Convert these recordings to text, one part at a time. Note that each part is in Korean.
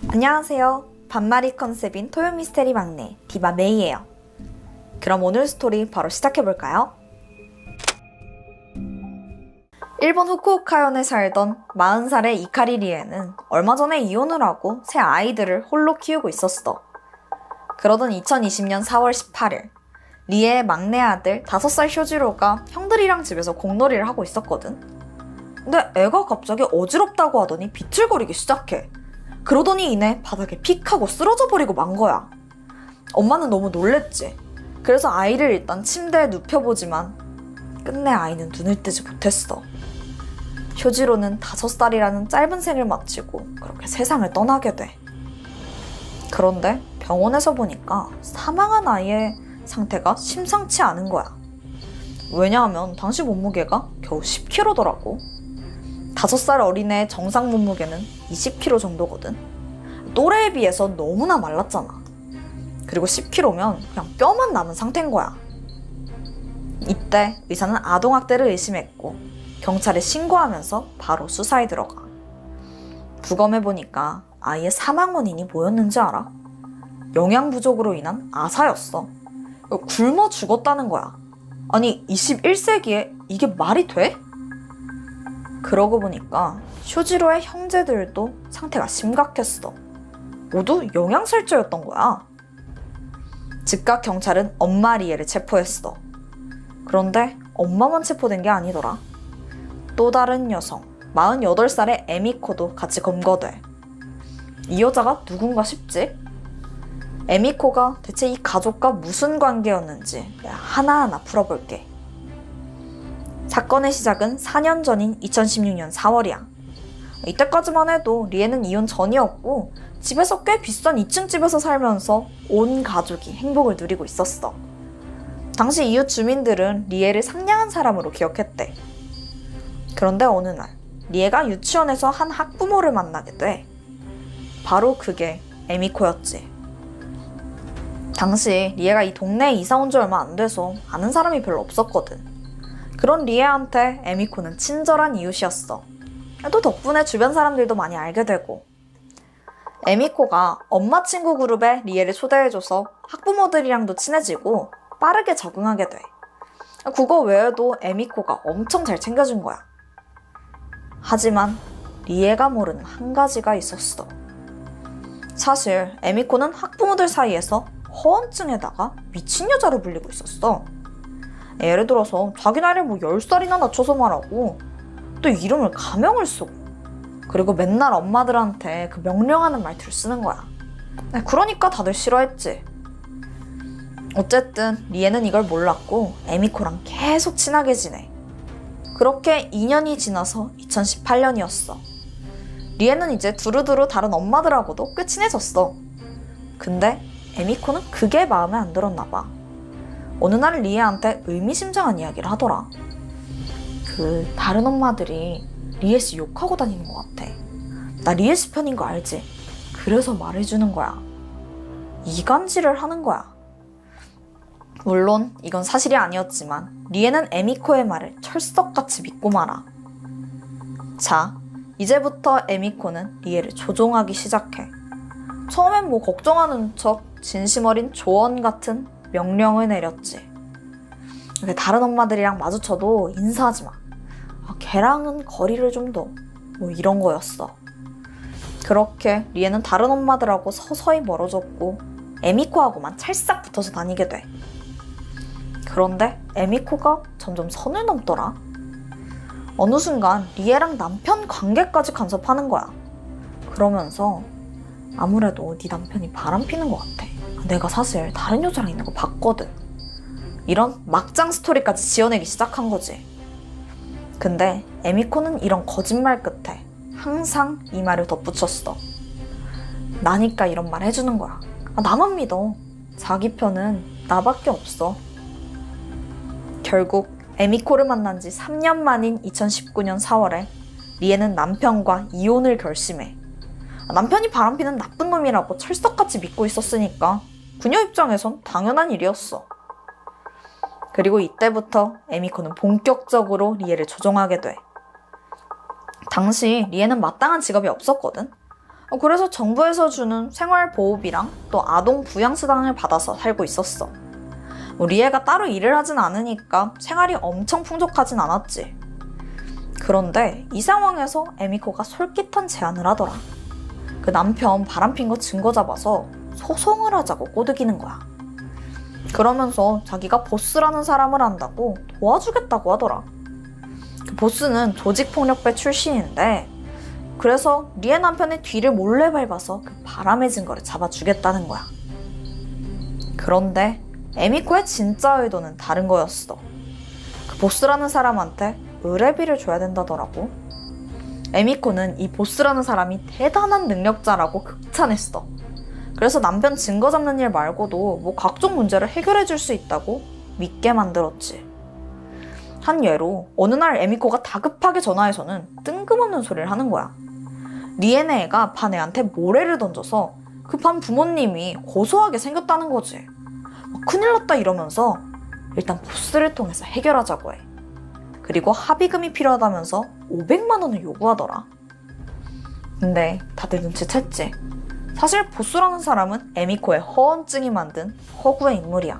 안녕하세요. 반마리 컨셉인 토요 미스테리 막내 디바 메이예요. 그럼 오늘 스토리 바로 시작해볼까요? 일본 후쿠오카현에 살던 40살의 이카리 리에는 얼마 전에 이혼을 하고 새 아이들을 홀로 키우고 있었어. 그러던 2020년 4월 18일 리에의 막내 아들 5살 쇼지로가 형들이랑 집에서 공놀이를 하고 있었거든. 근데 애가 갑자기 어지럽다고 하더니 비틀거리기 시작해. 그러더니 이내 바닥에 픽 하고 쓰러져 버리고 만 거야. 엄마는 너무 놀랬지. 그래서 아이를 일단 침대에 눕혀보지만 끝내 아이는 눈을 뜨지 못했어. 쇼지로는 5살이라는 짧은 생을 마치고 그렇게 세상을 떠나게 돼. 그런데 병원에서 보니까 사망한 아이의 상태가 심상치 않은 거야. 왜냐하면 당시 몸무게가 겨우 10kg더라고. 5살 어린애의 정상 몸무게는 20kg 정도거든. 또래에 비해서 너무나 말랐잖아. 그리고 10kg면 그냥 뼈만 남은 상태인 거야. 이때 의사는 아동학대를 의심했고 경찰에 신고하면서 바로 수사에 들어가. 부검해보니까 아이의 사망 원인이 뭐였는지 알아? 영양 부족으로 인한 아사였어. 굶어 죽었다는 거야. 아니 21세기에 이게 말이 돼? 그러고 보니까 쇼지로의 형제들도 상태가 심각했어. 모두 영양실조였던 거야. 즉각 경찰은 엄마 리에를 체포했어. 그런데 엄마만 체포된 게 아니더라. 또 다른 여성 48살의 에미코도 같이 검거돼. 이 여자가 누군가 싶지? 에미코가 대체 이 가족과 무슨 관계였는지 하나하나 풀어볼게. 사건의 시작은 4년 전인 2016년 4월이야. 이때까지만 해도 리에는 이혼 전이었고 집에서 꽤 비싼 2층 집에서 살면서 온 가족이 행복을 누리고 있었어. 당시 이웃 주민들은 리에를 상냥한 사람으로 기억했대. 그런데 어느 날 리에가 유치원에서 한 학부모를 만나게 돼. 바로 그게 에미코였지. 당시 리에가 이 동네에 이사 온 지 얼마 안 돼서 아는 사람이 별로 없었거든. 그런 리에한테 에미코는 친절한 이웃이었어. 또 덕분에 주변 사람들도 많이 알게 되고. 에미코가 엄마 친구 그룹에 리에를 초대해줘서 학부모들이랑도 친해지고 빠르게 적응하게 돼. 그거 외에도 에미코가 엄청 잘 챙겨준 거야. 하지만 리에가 모르는 한 가지가 있었어. 사실 에미코는 학부모들 사이에서 허언증에다가 미친 여자로 불리고 있었어. 예를 들어서 자기 나이를 10살이나 낮춰서 말하고 또 이름을 가명을 쓰고 그리고 맨날 엄마들한테 그 명령하는 말투를 쓰는 거야. 그러니까 다들 싫어했지. 어쨌든 리에는 이걸 몰랐고 에미코랑 계속 친하게 지내. 그렇게 2년이 지나서 2018년이었어. 리에는 이제 두루두루 다른 엄마들하고도 꽤 친해졌어. 근데 에미코는 그게 마음에 안 들었나 봐. 어느 날 리에한테 의미심장한 이야기를 하더라. 다른 엄마들이 리에 씨 욕하고 다니는 것 같아. 나 리에 씨 편인 거 알지? 그래서 말해주는 거야. 이간질을 하는 거야. 물론 이건 사실이 아니었지만 리에는 에미코의 말을 철석같이 믿고 말아. 자, 이제부터 에미코는 리에를 조종하기 시작해. 처음엔 걱정하는 척 진심 어린 조언 같은 명령을 내렸지. 다른 엄마들이랑 마주쳐도 인사하지 마. 걔랑은 거리를 좀 둬. 이런 거였어. 그렇게 리에는 다른 엄마들하고 서서히 멀어졌고 에미코하고만 찰싹 붙어서 다니게 돼. 그런데 에미코가 점점 선을 넘더라. 어느 순간 리에랑 남편 관계까지 간섭하는 거야. 그러면서 아무래도 네 남편이 바람피는 것 같아. 내가 사실 다른 여자랑 있는 거 봤거든. 이런 막장 스토리까지 지어내기 시작한 거지. 근데 에미코는 이런 거짓말 끝에 항상 이 말을 덧붙였어. 나니까 이런 말 해주는 거야. 나만 믿어. 자기 편은 나밖에 없어. 결국 에미코를 만난 지 3년 만인 2019년 4월에 리에는 남편과 이혼을 결심해. 남편이 바람피는 나쁜 놈이라고 철석같이 믿고 있었으니까 그녀 입장에선 당연한 일이었어. 그리고 이때부터 에미코는 본격적으로 리에를 조종하게 돼. 당시 리에는 마땅한 직업이 없었거든. 그래서 정부에서 주는 생활보호비랑 또 아동 부양수당을 받아서 살고 있었어. 리에가 따로 일을 하진 않으니까 생활이 엄청 풍족하진 않았지. 그런데 이 상황에서 에미코가 솔깃한 제안을 하더라. 그 남편 바람핀 거 증거 잡아서 소송을 하자고 꼬드기는 거야. 그러면서 자기가 보스라는 사람을 안다고 도와주겠다고 하더라. 그 보스는 조직폭력배 출신인데 그래서 리에 남편의 뒤를 몰래 밟아서 그 바람의 증거를 잡아주겠다는 거야. 그런데 에미코의 진짜 의도는 다른 거였어. 그 보스라는 사람한테 의뢰비를 줘야 된다더라고. 에미코는 이 보스라는 사람이 대단한 능력자라고 극찬했어. 그래서 남편 증거 잡는 일 말고도 뭐 각종 문제를 해결해 줄 수 있다고 믿게 만들었지. 한 예로 어느 날 에미코가 다급하게 전화해서는 뜬금없는 소리를 하는 거야. 리에네 애가 반 애한테 모래를 던져서 그 반 부모님이 고소하게 생겼다는 거지. 큰일 났다 이러면서 일단 보스를 통해서 해결하자고 해. 그리고 합의금이 필요하다면서 500만 원을 요구하더라. 근데 다들 눈치챘지. 사실 보스라는 사람은 에미코의 허언증이 만든 허구의 인물이야.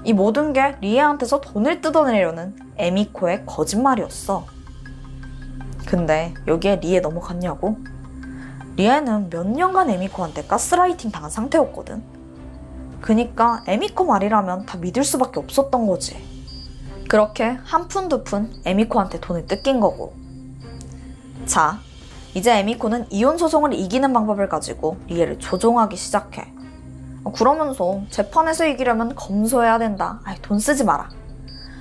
이 모든 게 리에한테서 돈을 뜯어내려는 에미코의 거짓말이었어. 근데 여기에 리에 넘어갔냐고? 리에는 몇 년간 에미코한테 가스라이팅 당한 상태였거든. 그니까 에미코 말이라면 다 믿을 수밖에 없었던 거지. 그렇게 한 푼 두 푼 에미코한테 돈을 뜯긴 거고. 자, 이제 에미코는 이혼 소송을 이기는 방법을 가지고 리에를 조종하기 시작해. 그러면서 재판에서 이기려면 검소해야 된다. 돈 쓰지 마라.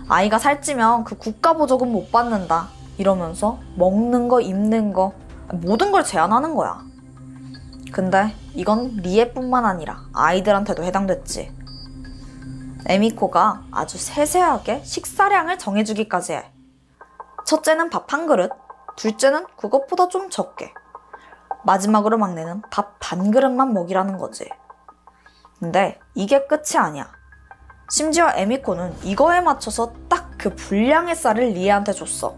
아이가 살찌면 그 국가보조금 못 받는다. 이러면서 먹는 거, 입는 거, 모든 걸 제한하는 거야. 근데 이건 리에뿐만 아니라 아이들한테도 해당됐지. 에미코가 아주 세세하게 식사량을 정해주기까지 해. 첫째는 밥 한 그릇, 둘째는 그것보다 좀 적게, 마지막으로 막내는 밥 반 그릇만 먹이라는 거지. 근데 이게 끝이 아니야. 심지어 에미코는 이거에 맞춰서 딱 그 분량의 쌀을 리에한테 줬어.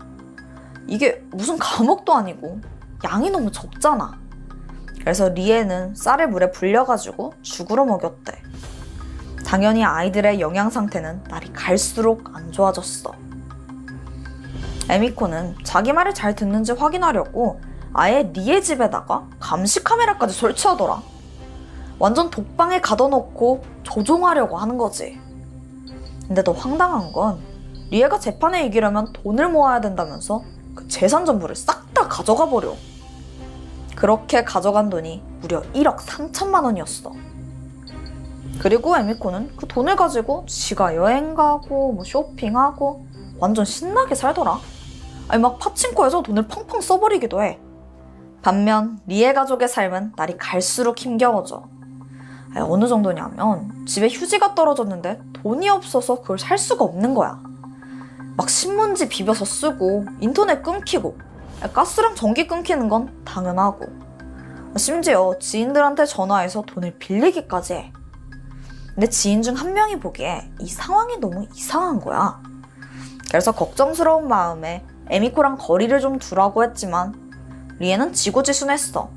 이게 무슨 감옥도 아니고 양이 너무 적잖아. 그래서 리에는 쌀을 물에 불려가지고 죽으로 먹였대. 당연히 아이들의 영양 상태는 날이 갈수록 안 좋아졌어. 에미코는 자기 말을 잘 듣는지 확인하려고 아예 리에 집에다가 감시 카메라까지 설치하더라. 완전 독방에 가둬놓고 조종하려고 하는 거지. 근데 더 황당한 건 리에가 재판에 이기려면 돈을 모아야 된다면서 그 재산 전부를 싹 다 가져가 버려. 그렇게 가져간 돈이 무려 1억 3천만 원이었어. 그리고 에미코는 그 돈을 가지고 지가 여행 가고 뭐 쇼핑하고 완전 신나게 살더라. 막 파친코에서 돈을 펑펑 써버리기도 해. 반면 리에 가족의 삶은 날이 갈수록 힘겨워져. 어느 정도냐면 집에 휴지가 떨어졌는데 돈이 없어서 그걸 살 수가 없는 거야. 막 신문지 비벼서 쓰고 인터넷 끊기고 가스랑 전기 끊기는 건 당연하고 심지어 지인들한테 전화해서 돈을 빌리기까지 해. 근데 지인 중 한 명이 보기에 이 상황이 너무 이상한 거야. 그래서 걱정스러운 마음에 에미코랑 거리를 좀 두라고 했지만 리에는 지고지순했어.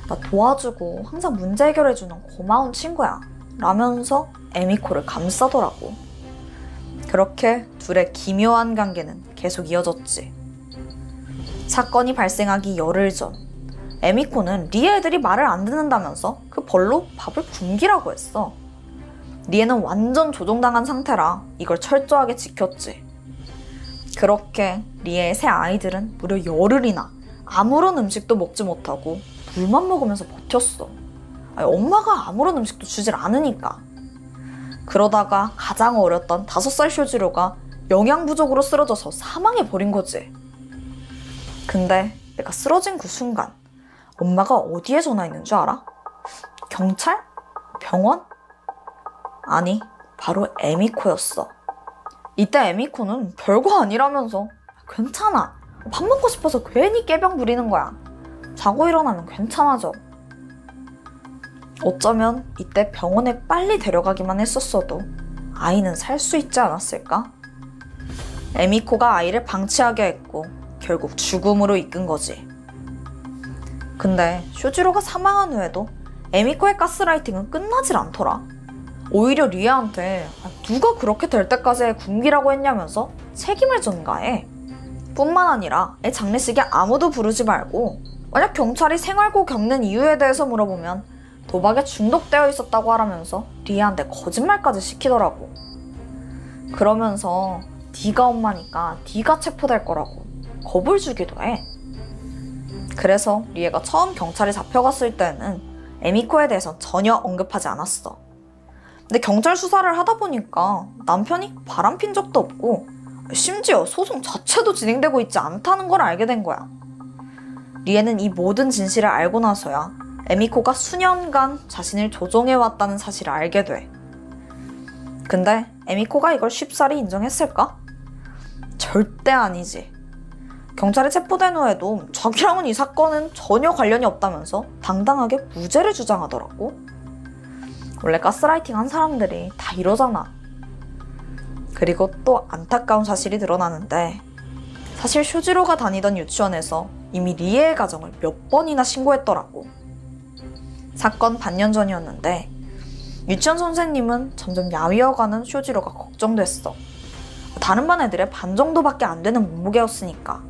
나 도와주고 항상 문제 해결해주는 고마운 친구야 라면서 에미코를 감싸더라고. 그렇게 둘의 기묘한 관계는 계속 이어졌지. 사건이 발생하기 열흘 전, 에미코는 리에 애들이 말을 안 듣는다면서 그 벌로 밥을 굶기라고 했어. 리에는 완전 조종당한 상태라 이걸 철저하게 지켰지. 그렇게 리에의 새 아이들은 무려 열흘이나 아무런 음식도 먹지 못하고 물만 먹으면서 버텼어. 엄마가 아무런 음식도 주질 않으니까. 그러다가 가장 어렸던 5살 쇼지로가 영양 부족으로 쓰러져서 사망해버린 거지. 근데 내가 쓰러진 그 순간 엄마가 어디에 전화했는 줄 알아? 경찰? 병원? 아니, 바로 에미코였어. 이때 에미코는 별거 아니라면서 괜찮아. 밥 먹고 싶어서 괜히 깨병 부리는 거야. 자고 일어나면 괜찮아져. 어쩌면 이때 병원에 빨리 데려가기만 했었어도 아이는 살 수 있지 않았을까? 에미코가 아이를 방치하게 했고 결국 죽음으로 이끈 거지. 근데 쇼지로가 사망한 후에도 에미코의 가스라이팅은 끝나질 않더라. 오히려 리에한테 누가 그렇게 될 때까지 굶기라고 했냐면서 책임을 전가해. 뿐만 아니라 애 장례식에 아무도 부르지 말고 만약 경찰이 생활고 겪는 이유에 대해서 물어보면 도박에 중독되어 있었다고 하라면서 리에한테 거짓말까지 시키더라고. 그러면서 네가 엄마니까 네가 체포될 거라고 겁을 주기도 해. 그래서 리에가 처음 경찰에 잡혀갔을 때는 에미코에 대해서 전혀 언급하지 않았어. 근데 경찰 수사를 하다 보니까 남편이 바람핀 적도 없고 심지어 소송 자체도 진행되고 있지 않다는 걸 알게 된 거야. 리에는 이 모든 진실을 알고 나서야 에미코가 수년간 자신을 조종해왔다는 사실을 알게 돼. 근데 에미코가 이걸 쉽사리 인정했을까? 절대 아니지. 경찰에 체포된 후에도 자기랑은 이 사건은 전혀 관련이 없다면서 당당하게 무죄를 주장하더라고. 원래 가스라이팅 한 사람들이 다 이러잖아. 그리고 또 안타까운 사실이 드러나는데 사실 쇼지로가 다니던 유치원에서 이미 리에의 가정을 몇 번이나 신고했더라고. 사건 반년 전이었는데 유치원 선생님은 점점 야위어가는 쇼지로가 걱정됐어. 다른 반 애들의 반 정도밖에 안 되는 몸무게였으니까.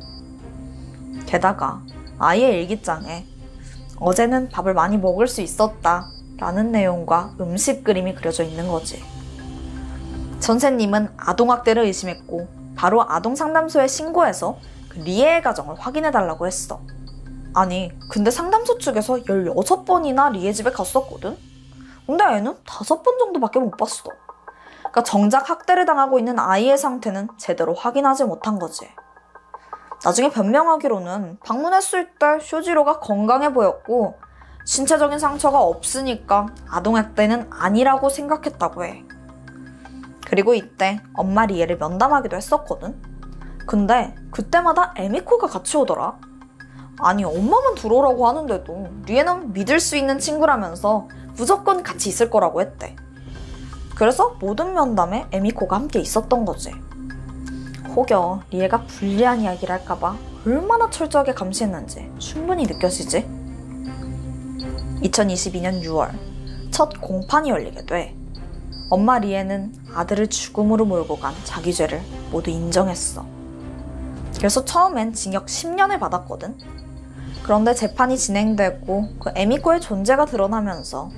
게다가 아이의 일기장에 어제는 밥을 많이 먹을 수 있었다 라는 내용과 음식 그림이 그려져 있는 거지. 선생님은 아동학대를 의심했고 바로 아동상담소에 신고해서 그 리에의 가정을 확인해달라고 했어. 아니 근데 상담소 측에서 16번이나 리에 집에 갔었거든? 근데 애는 5번 정도밖에 못 봤어. 그러니까 정작 학대를 당하고 있는 아이의 상태는 제대로 확인하지 못한 거지. 나중에 변명하기로는 방문했을 때 쇼지로가 건강해 보였고 신체적인 상처가 없으니까 아동학대는 아니라고 생각했다고 해. 그리고 이때 엄마 리에를 면담하기도 했었거든? 근데 그때마다 에미코가 같이 오더라. 아니 엄마만 들어오라고 하는데도 리에는 믿을 수 있는 친구라면서 무조건 같이 있을 거라고 했대. 그래서 모든 면담에 에미코가 함께 있었던 거지. 혹여 리에가 불리한 이야기를 할까봐 얼마나 철저하게 감시했는지 충분히 느껴지지? 2022년 6월 첫 공판이 열리게 돼. 엄마 리에는 아들을 죽음으로 몰고 간 자기 죄를 모두 인정했어. 그래서 처음엔 징역 10년을 받았거든. 그런데 재판이 진행되고 그 에미코의 존재가 드러나면서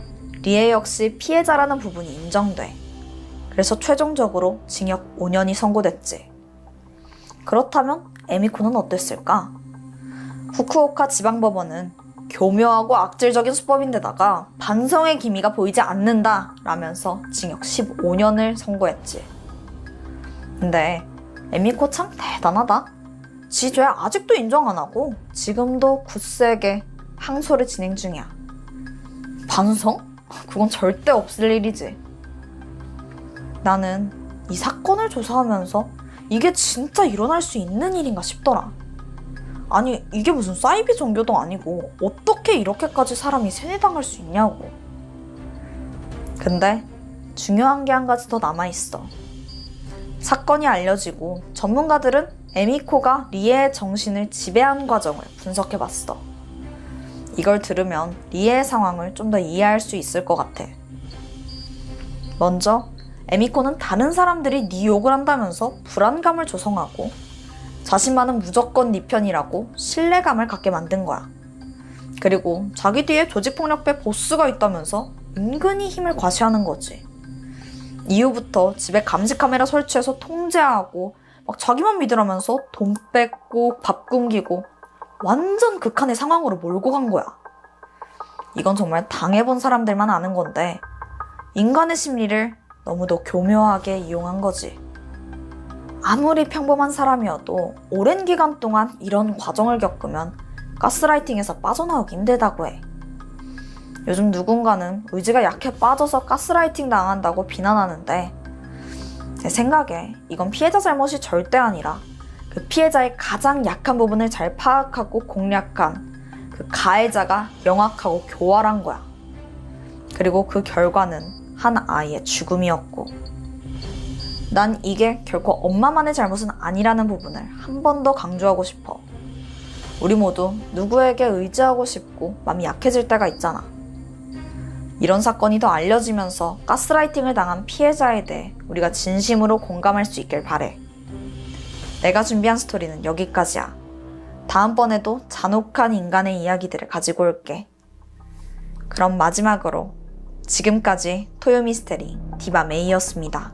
리에 역시 피해자라는 부분이 인정돼. 그래서 최종적으로 징역 5년이 선고됐지. 그렇다면 에미코는 어땠을까? 후쿠오카 지방법원은 교묘하고 악질적인 수법인데다가 반성의 기미가 보이지 않는다 라면서 징역 15년을 선고했지. 근데 에미코 참 대단하다. 지 죄 아직도 인정 안 하고 지금도 굳세게 항소를 진행 중이야. 반성? 그건 절대 없을 일이지. 나는 이 사건을 조사하면서 이게 진짜 일어날 수 있는 일인가 싶더라. 아니 이게 무슨 사이비 종교도 아니고 어떻게 이렇게까지 사람이 세뇌당할 수 있냐고. 근데 중요한 게 한 가지 더 남아있어. 사건이 알려지고 전문가들은 에미코가 리에의 정신을 지배한 과정을 분석해봤어. 이걸 들으면 리에의 상황을 좀 더 이해할 수 있을 것 같아. 먼저 에미코는 다른 사람들이 네 욕을 한다면서 불안감을 조성하고 자신만은 무조건 네 편이라고 신뢰감을 갖게 만든 거야. 그리고 자기 뒤에 조직폭력배 보스가 있다면서 은근히 힘을 과시하는 거지. 이후부터 집에 감시 카메라 설치해서 통제하고 막 자기만 믿으라면서 돈 뺏고 밥 굶기고 완전 극한의 상황으로 몰고 간 거야. 이건 정말 당해본 사람들만 아는 건데 인간의 심리를 너무도 교묘하게 이용한 거지. 아무리 평범한 사람이어도 오랜 기간 동안 이런 과정을 겪으면 가스라이팅에서 빠져나오기 힘들다고 해. 요즘 누군가는 의지가 약해 빠져서 가스라이팅 당한다고 비난하는데 제 생각에 이건 피해자 잘못이 절대 아니라 그 피해자의 가장 약한 부분을 잘 파악하고 공략한 그 가해자가 명확하고 교활한 거야. 그리고 그 결과는 한 아이의 죽음이었고, 난 이게 결코 엄마만의 잘못은 아니라는 부분을 한 번 더 강조하고 싶어. 우리 모두 누구에게 의지하고 싶고 마음이 약해질 때가 있잖아. 이런 사건이 더 알려지면서 가스라이팅을 당한 피해자에 대해 우리가 진심으로 공감할 수 있길 바래. 내가 준비한 스토리는 여기까지야. 다음번에도 잔혹한 인간의 이야기들을 가지고 올게. 그럼 마지막으로 지금까지 토요미스테리 디바 메이였습니다.